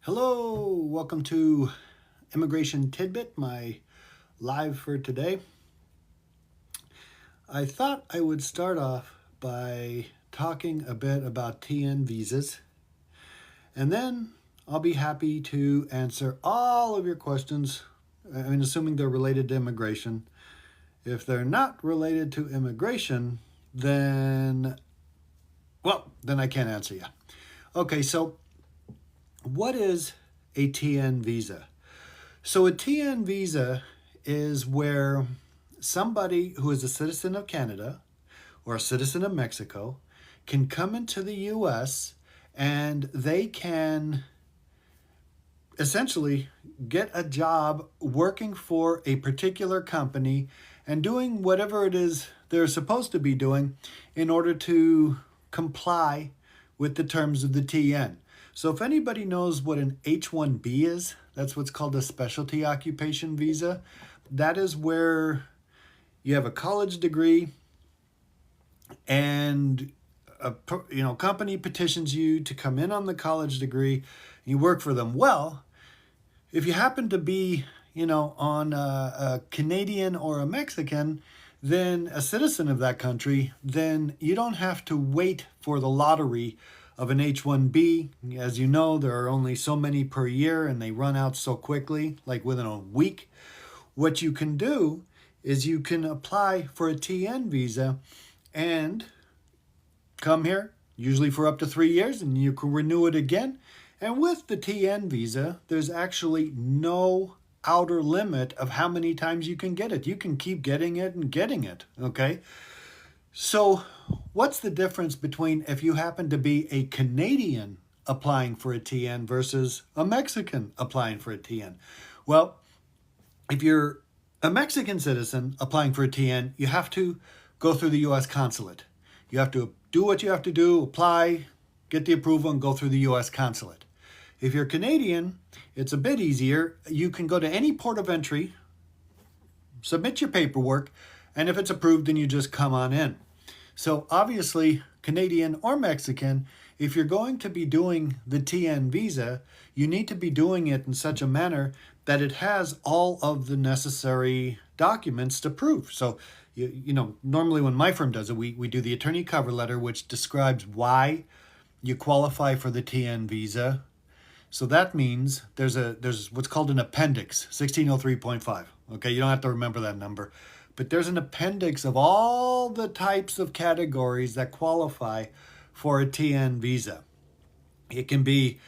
Hello, welcome to Immigration Tidbit, my live for today. I thought I would start off by talking a bit about TN visas, and then I'll be happy to answer all of your questions, assuming they're related to immigration. If they're not related to immigration, then I can't answer you. Okay, so what is a TN visa? So a TN visa is where somebody who is a citizen of Canada or a citizen of Mexico can come into the US and they can essentially get a job working for a particular company and doing whatever it is they're supposed to be doing in order to comply with the terms of the TN. So if anybody knows what an H-1B is, that's what's called a specialty occupation visa. That is where you have a college degree and a company petitions you to come in on the college degree and you work for them. Well, if you happen to be, on a Canadian or a Mexican, then a citizen of that country, then you don't have to wait for the lottery of an H-1B. As you know, there are only so many per year and they run out so quickly, like within a week. What you can do is you can apply for a TN visa and come here, usually for up to 3 years, and you can renew it again. And with the TN visa, there's actually no outer limit of how many times you can get it. You can keep getting it and getting it, okay? So what's the difference between if you happen to be a Canadian applying for a TN versus a Mexican applying for a TN? Well, if you're a Mexican citizen applying for a TN, you have to go through the U.S. consulate. You have to do what you have to do, apply, get the approval, and go through the U.S. consulate. If you're Canadian, it's a bit easier. You can go to any port of entry, submit your paperwork, and if it's approved, then you just come on in. So obviously, Canadian or Mexican, if you're going to be doing the TN visa, you need to be doing it in such a manner that it has all of the necessary documents to prove. So, normally when my firm does it, we do the attorney cover letter, which describes why you qualify for the TN visa. So that means there's what's called an appendix, 1603.5. Okay, you don't have to remember that number. But there's an appendix of all the types of categories that qualify for a TN visa. It can be,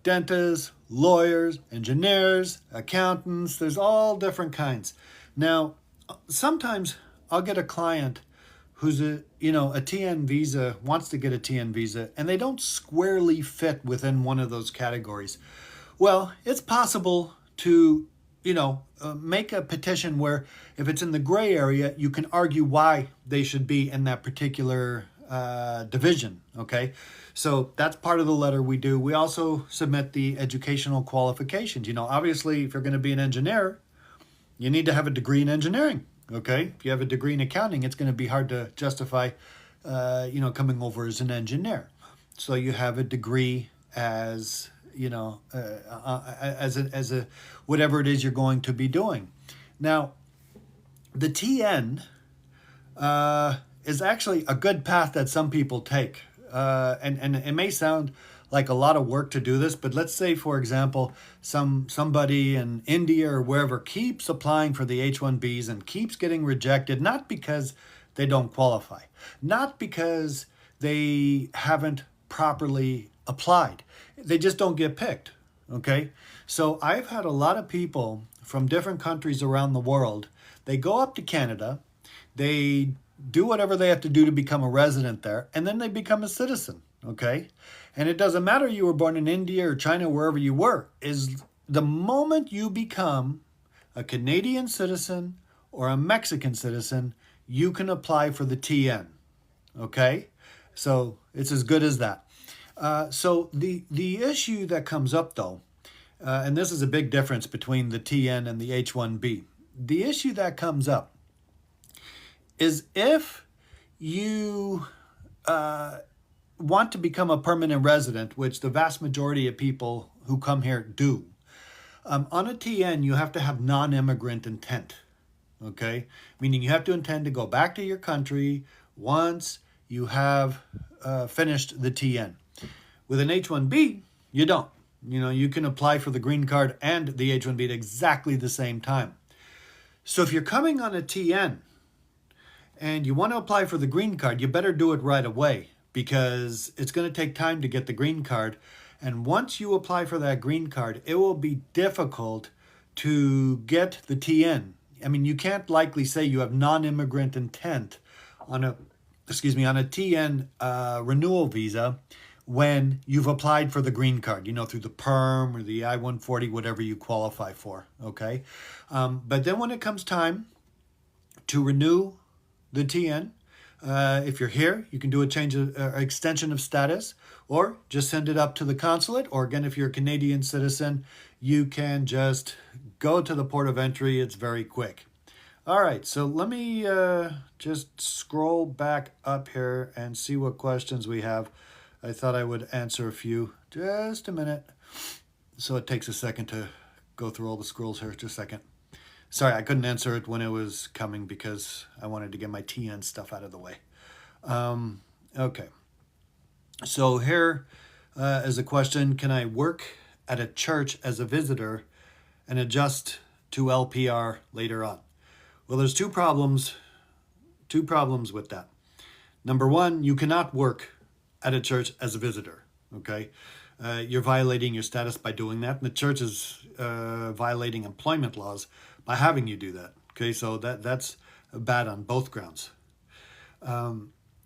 dentists, lawyers, engineers, accountants. There's all different kinds. Now, sometimes I'll get a client who's a TN visa, wants to get a TN visa, and they don't squarely fit within one of those categories. Well, it's possible to make a petition where if it's in the gray area, you can argue why they should be in that particular division, okay? So that's part of the letter we do. We also submit the educational qualifications. Obviously, if you're going to be an engineer, you need to have a degree in engineering, okay? If you have a degree in accounting, it's going to be hard to justify, coming over as an engineer. So you have a degree as as a whatever it is you're going to be doing. Now, the TN is actually a good path that some people take, and it may sound like a lot of work to do this, but let's say, for example, somebody in India or wherever keeps applying for the H-1Bs and keeps getting rejected, not because they don't qualify, not because they haven't properly applied. They just don't get picked, okay? So I've had a lot of people from different countries around the world. They go up to Canada, they do whatever they have to do to become a resident there, and then they become a citizen, okay? And it doesn't matter you were born in India or China, wherever you were, is the moment you become a Canadian citizen or a Mexican citizen, you can apply for the TN, okay? So it's as good as that. So the issue that comes up, though, and this is a big difference between the TN and the H-1B. The issue that comes up is if you want to become a permanent resident, which the vast majority of people who come here do. On a TN, you have to have non-immigrant intent, okay? Meaning you have to intend to go back to your country once you have finished the TN. With an H-1B, you don't. You know, you can apply for the green card and the H-1B at exactly the same time. So if you're coming on a TN and you want to apply for the green card, you better do it right away because it's going to take time to get the green card. And once you apply for that green card, it will be difficult to get the TN. I mean, you can't likely say you have non-immigrant intent on a TN renewal visa when you've applied for the green card, you know, through the PERM or the I-140, whatever you qualify for, okay? But then when it comes time to renew the TN, if you're here, you can do a change of extension of status, or just send it up to the consulate. Or again, if you're a Canadian citizen, you can just go to the port of entry. It's very quick. All right, so let me just scroll back up here and see what questions we have. I thought I would answer a few. Just a minute. So it takes a second to go through all the scrolls here. Just a second. Sorry, I couldn't answer it when it was coming because I wanted to get my TN stuff out of the way. Okay. So here is a question. Can I work at a church as a visitor and adjust to LPR later on? Well, there's two problems with that. Number one, you cannot work at a church as a visitor, okay? You're violating your status by doing that, and the church is violating employment laws by having you do that, okay? So that's bad on both grounds.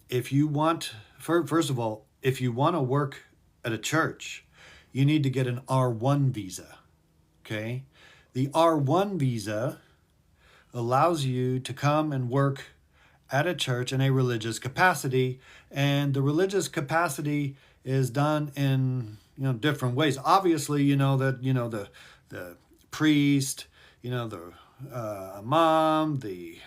If you want, first of all, if you want to work at a church, you need to get an R1 visa, okay? The R1 visa allows you to come and work at a church in a religious capacity, and the religious capacity is done in different ways. Obviously, the priest, the imam, the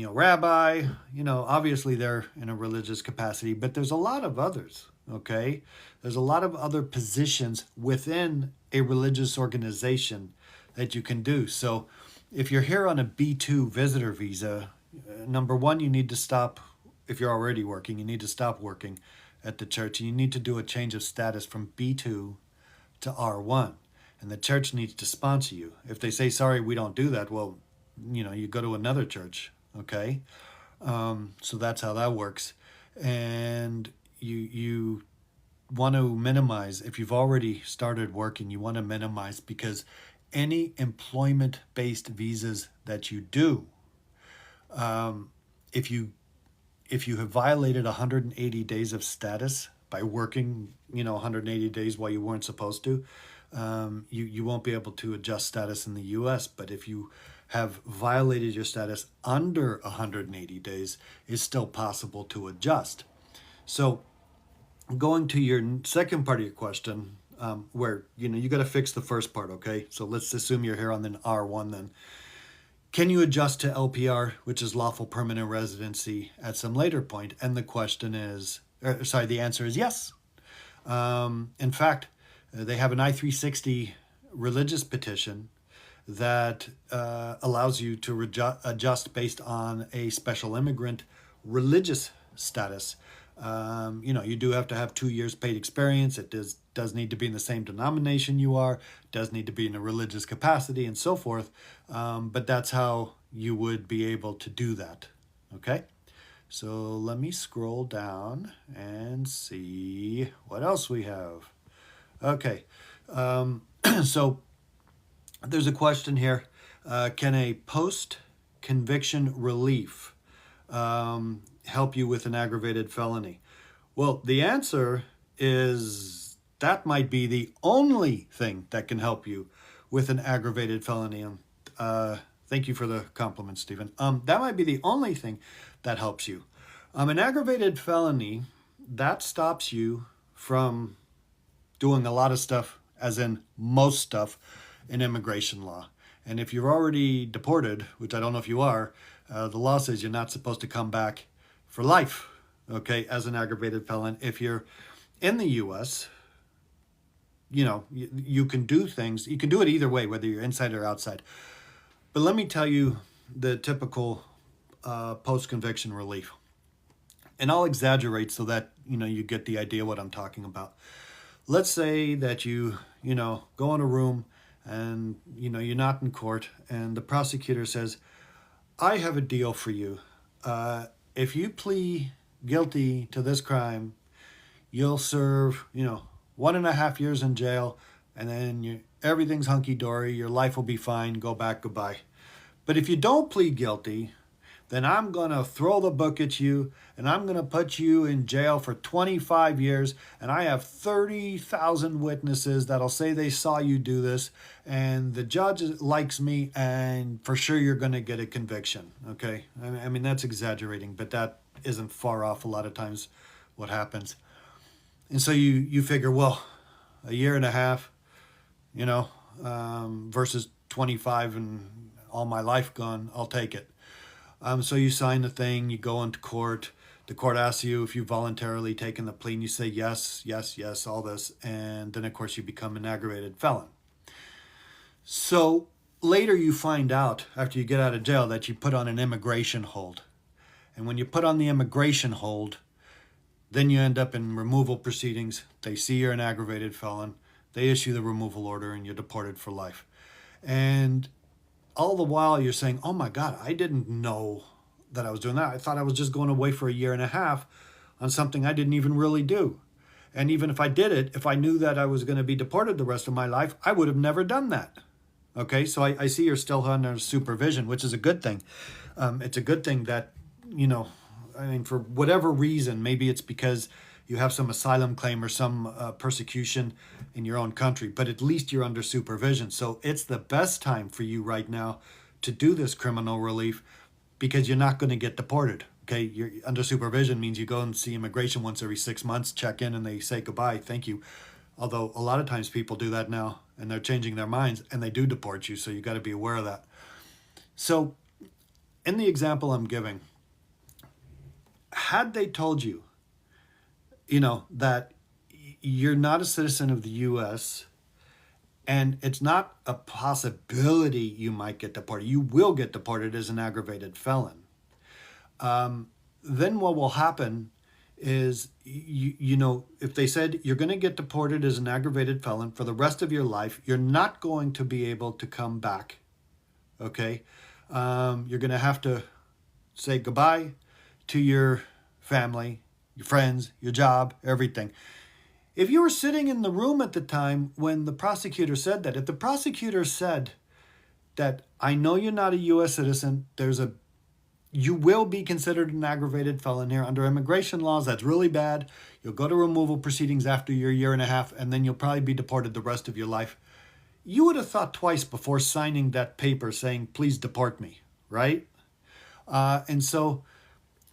rabbi, obviously they're in a religious capacity, but there's a lot of others, okay? There's a lot of other positions within a religious organization that you can do. So if you're here on a B2 visitor visa, number one, you need to stop. If you're already working, you need to stop working at the church. You need to do a change of status from B2 to R1. And the church needs to sponsor you. If they say, sorry, we don't do that, well, you go to another church, okay? So that's how that works. And you want to minimize, if you've already started working, you want to minimize, because any employment-based visas that you do, if you have violated 180 days of status by working, 180 days while you weren't supposed to, you won't be able to adjust status in the U.S. But if you have violated your status under 180 days, it's still possible to adjust. So going to your second part of your question, where, you got to fix the first part, okay? So let's assume you're here on the R1 then. Can you adjust to LPR, which is lawful permanent residency, at some later point? And the the answer is yes. In fact, they have an I-360 religious petition that allows you to adjust based on a special immigrant religious status. You do have to have 2 years paid experience. It does need to be in the same denomination you are, does need to be in a religious capacity, and so forth. But that's how you would be able to do that. Okay? So let me scroll down and see what else we have. Okay. So there's a question here. Can a post-conviction relief help you with an aggravated felony? Well, the answer is that might be the only thing that can help you with an aggravated felony. Thank you for the compliment, Stephen. That might be the only thing that helps you. An aggravated felony, that stops you from doing a lot of stuff, as in most stuff, in immigration law. And if you're already deported, which I don't know if you are, the law says you're not supposed to come back for life, okay, as an aggravated felon. If you're in the U.S., you can do things. You can do it either way, whether you're inside or outside. But let me tell you the typical post-conviction relief. And I'll exaggerate so that, you get the idea what I'm talking about. Let's say that you go in a room and, you're not in court and the prosecutor says, I have a deal for you. If you plead guilty to this crime, you'll serve, 1.5 years in jail, and then everything's hunky-dory, your life will be fine, go back, goodbye. But if you don't plead guilty, then I'm going to throw the book at you, and I'm going to put you in jail for 25 years, and I have 30,000 witnesses that'll say they saw you do this, and the judge likes me, and for sure you're going to get a conviction, okay? I mean, that's exaggerating, but that isn't far off a lot of times what happens. And so you figure, well, 1.5 years, versus 25 and all my life gone, I'll take it. So you sign the thing, you go into court. The court asks you if you voluntarily taken the plea, and you say yes, yes, yes, all this. And then, of course, you become an aggravated felon. So later you find out, after you get out of jail, that you put on an immigration hold. And when you put on the immigration hold, then you end up in removal proceedings. They see you're an aggravated felon. They issue the removal order, and you're deported for life. And all the while you're saying, oh my God, I didn't know that I was doing that. I thought I was just going away for 1.5 years on something I didn't even really do. And even if I did it, if I knew that I was going to be deported the rest of my life, I would have never done that. Okay, so I see you're still under supervision, which is a good thing. It's a good thing that, for whatever reason, maybe it's because you have some asylum claim or some persecution in your own country, but at least you're under supervision. So it's the best time for you right now to do this criminal relief because you're not going to get deported. Okay, you're under supervision means you go and see immigration once every 6 months, check in, and they say goodbye, thank you. Although a lot of times people do that now and they're changing their minds and they do deport you, so you got to be aware of that. So in the example I'm giving, had they told you, that you're not a citizen of the U.S. and it's not a possibility you might get deported, you will get deported as an aggravated felon, then what will happen is, if they said you're going to get deported as an aggravated felon for the rest of your life, you're not going to be able to come back, okay? You're going to have to say goodbye to your family, your friends, your job, everything. If you were sitting in the room at the time when the prosecutor said that, if the prosecutor said that, I know you're not a U.S. citizen, you will be considered an aggravated felon here under immigration laws, that's really bad. You'll go to removal proceedings after your 1.5 years, and then you'll probably be deported the rest of your life. You would have thought twice before signing that paper saying, please deport me, right? And so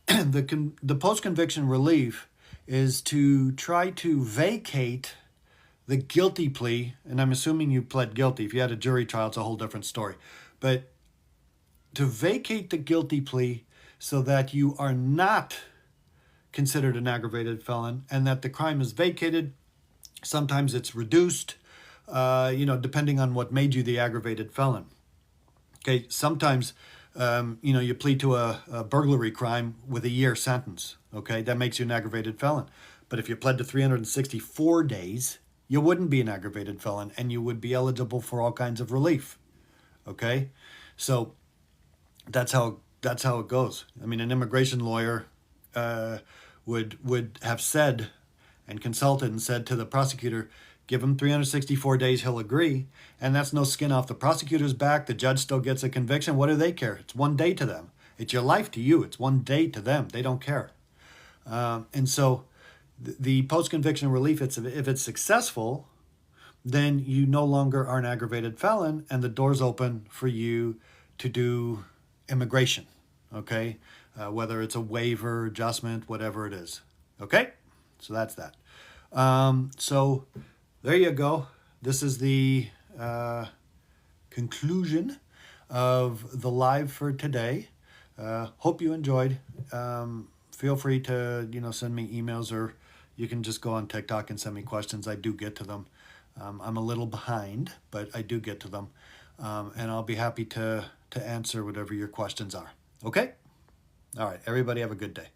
the post-conviction relief is to try to vacate the guilty plea, and I'm assuming you pled guilty. If you had a jury trial, it's a whole different story. But to vacate the guilty plea so that you are not considered an aggravated felon and that the crime is vacated. Sometimes it's reduced, depending on what made you the aggravated felon. Okay, sometimes you plead to a burglary crime with a 1-year sentence, okay? That makes you an aggravated felon. But if you pled to 364 days, you wouldn't be an aggravated felon and you would be eligible for all kinds of relief, okay? So that's how it goes. I mean, an immigration lawyer would have said and consulted and said to the prosecutor, give him 364 days, he'll agree. And that's no skin off the prosecutor's back. The judge still gets a conviction. What do they care? It's 1 day to them. It's your life to you. It's 1 day to them. They don't care. And so the post-conviction relief, if it's successful, then you no longer are an aggravated felon and the door's open for you to do immigration, okay? Whether it's a waiver, adjustment, whatever it is, okay? So that's that. So there you go. This is the conclusion of the live for today. Hope you enjoyed. Feel free to send me emails, or you can just go on TikTok and send me questions. I do get to them. I'm a little behind, but I do get to them. And I'll be happy to answer whatever your questions are. Okay? All right, everybody have a good day.